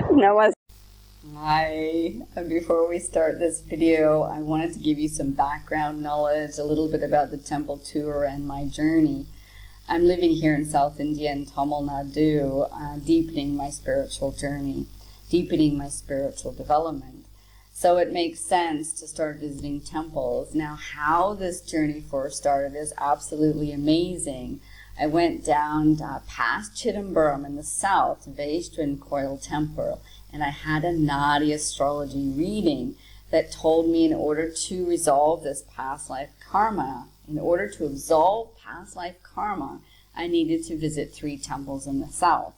Namaste. Hi. Before we start this video, I wanted to give you some background knowledge, a little bit about the temple tour and my journey. I'm living here in South India in Tamil Nadu, deepening my spiritual journey, deepening my spiritual development. So it makes sense to start visiting temples. Now, how this journey first started is absolutely amazing. I went down past Chidambaram in the south, Vaitheeswaran Temple, and I had a Nadi Astrology reading that told me in order to resolve this past life karma, in order to absolve past life karma, I needed to visit 3 temples in the south.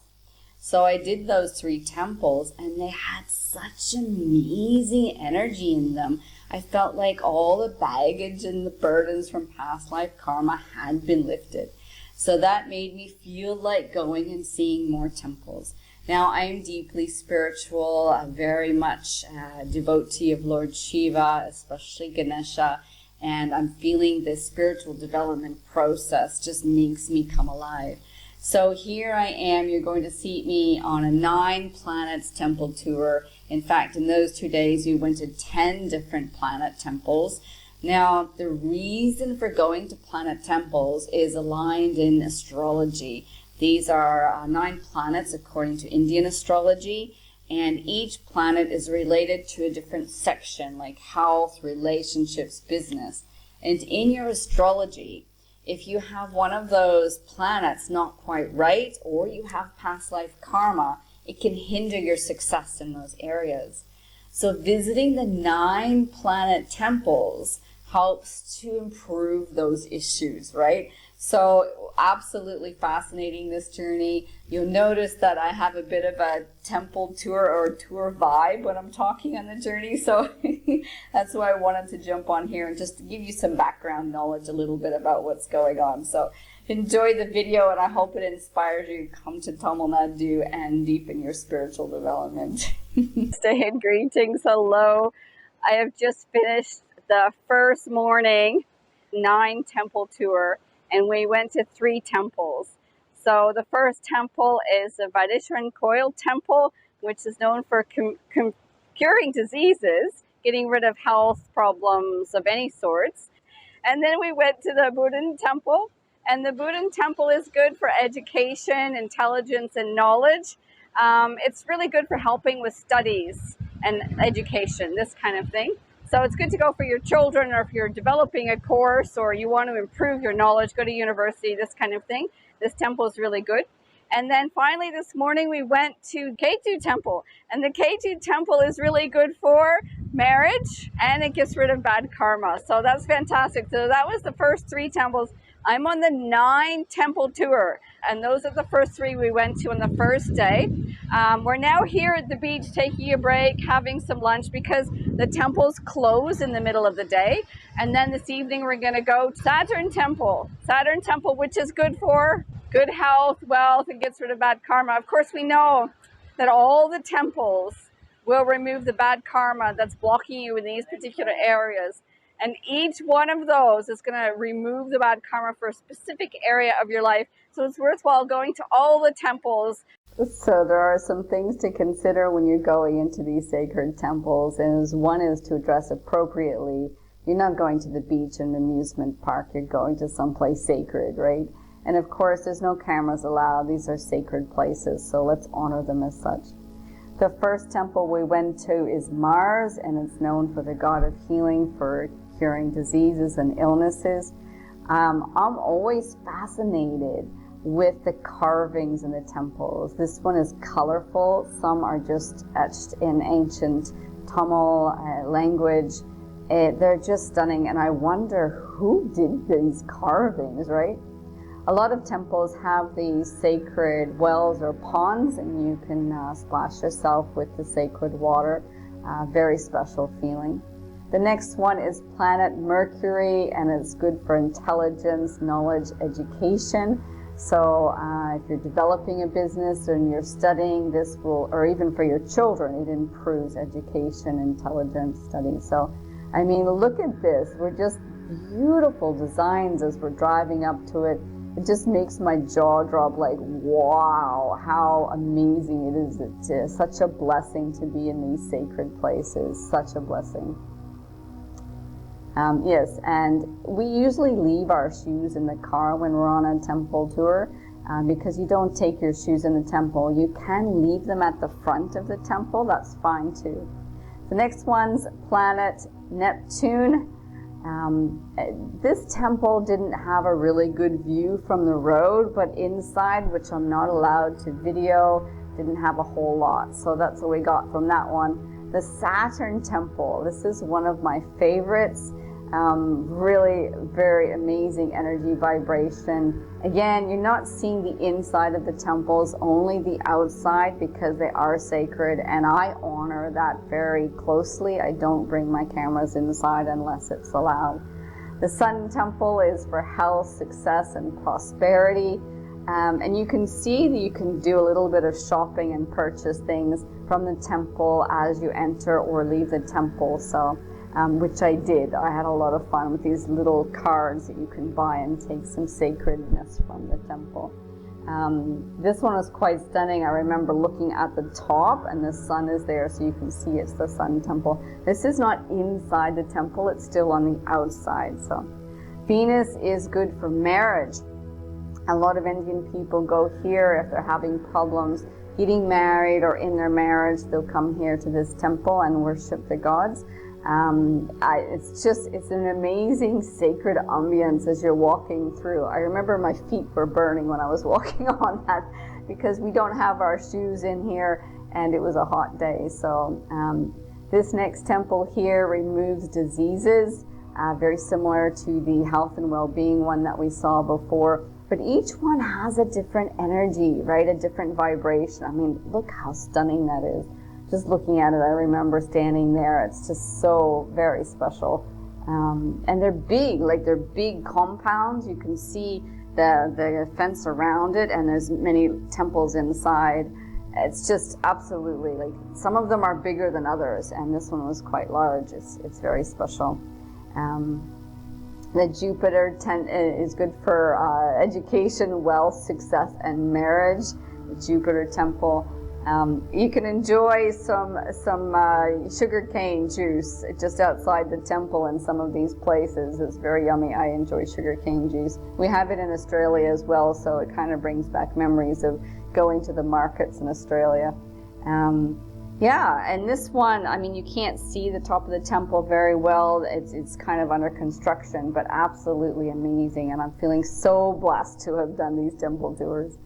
So I did those 3 temples, and they had such amazing energy in them. I felt like all the baggage and the burdens from past life karma had been lifted. So that made me feel like going and seeing more temples. Now, I am deeply spiritual, very much a devotee of Lord Shiva, especially Ganesha, and I'm feeling this spiritual development process just makes me come alive. So here I am. You're going to see me on a 9 planets temple tour. In fact, in those 2 days, we went to 10 different planet temples. Now, the reason for going to planet temples is aligned in astrology. These are 9 planets according to Indian astrology, and each planet is related to a different section, like health, relationships, business. And in your astrology, if you have one of those planets not quite right, or you have past life karma, it can hinder your success in those areas. So visiting the 9 planet temples helps to improve those issues, right? So absolutely fascinating, this journey. You'll notice that I have a bit of a temple tour or tour vibe when I'm talking on the journey. So that's why I wanted to jump on here and just to give you some background knowledge, a little bit about what's going on. So enjoy the video, and I hope it inspires you to come to Tamil Nadu and deepen your spiritual development. Stay in greetings. Hello. I have just finished the first morning 9 temple tour, and we went to 3 temples. So the first temple is the Vaitheeswaran Temple, which is known for curing diseases, getting rid of health problems of any sorts. And then we went to the Murgan Temple, and the Murgan Temple is good for education, intelligence, and knowledge. It's really good for helping with studies and education, this kind of thing. So it's good to go for your children, or if you're developing a course or you want to improve your knowledge, go to university, this kind of thing. This temple is really good. And then finally this morning we went to Etched Temple, and the Etched Temple is really good for marriage, and it gets rid of bad karma. So that's fantastic. So that was the first 3 temples. I'm on the 9 temple tour, and those are the first 3 we went to on the first day. We're now here at the beach taking a break, having some lunch, because the temples close in the middle of the day. And then this evening we're going to go to Saturn Temple, which is good for good health, wealth, and gets rid of bad karma. Of course, we know that all the temples will remove the bad karma that's blocking you in these particular areas. And each one of those is going to remove the bad karma for a specific area of your life. So it's worthwhile going to all the temples. So there are some things to consider when you're going into these sacred temples, and one is to address appropriately. You're not going to the beach and amusement park, you're going to someplace sacred, right? And of course, there's no cameras allowed. These are sacred places, so let's honor them as such. The first temple we went to is Mars, and it's known for the god of healing, for curing diseases and illnesses. I'm always fascinated with the carvings in the temples. This one is colorful. Some are just etched in ancient Tamil language. They're just stunning, and I wonder who did these carvings, right? A lot of temples have these sacred wells or ponds, and you can splash yourself with the sacred water. Very special feeling. The next one is planet Mercury, and it's good for intelligence, knowledge, education. So if you're developing a business and you're studying, this will, or even for your children, it improves education, intelligence, study. So, I mean, look at this. We're just beautiful designs as we're driving up to it. it just makes my jaw drop, like, wow, how amazing it is. It's such a blessing to be in these sacred places, such a blessing. Yes, and we usually leave our shoes in the car when we're on a temple tour, because you don't take your shoes in the temple. You can leave them at the front of the temple, that's fine too. The next one's planet Neptune. This temple didn't have a really good view from the road, but inside, which I'm not allowed to video, didn't have a whole lot. So that's what we got from that one. The Saturn Temple. This is one of my favorites. Really very amazing energy vibration. Again, you're not seeing the inside of the temples, only the outside, because they are sacred, and I honor that very closely. I don't bring my cameras inside unless it's allowed. The Sun Temple is for health, success, and prosperity. And you can see that you can do a little bit of shopping and purchase things from the temple as you enter or leave the temple. So which I did. I had a lot of fun with these little cards that you can buy and take some sacredness from the temple. This one was quite stunning. I remember looking at the top and the sun is there, so you can see it's the Sun Temple. This is not inside the temple, it's still on the outside. So Venus is good for marriage. A lot of Indian people go here if they're having problems getting married or in their marriage. They'll come here to this temple and worship the gods. It's an amazing sacred ambience as you're walking through. I remember my feet were burning when I was walking on that, because we don't have our shoes in here and it was a hot day. So this next temple here removes diseases, very similar to the health and well-being one that we saw before. But each one has a different energy, right? A different vibration. I mean, look how stunning that is. Just looking at it, I remember standing there. It's just so very special. And they're big, like they're big compounds. You can see the fence around it, and there's many temples inside. It's just absolutely, like, some of them are bigger than others, and this one was quite large. It's very special. The Jupiter is good for education, wealth, success, and marriage. The Jupiter Temple. You can enjoy some sugarcane juice just outside the temple in some of these places. It's very yummy. I enjoy sugarcane juice. We have it in Australia as well, so it kind of brings back memories of going to the markets in Australia. Yeah, and this one, I mean, you can't see the top of the temple very well. It's kind of under construction, but absolutely amazing. And I'm feeling so blessed to have done these temple tours.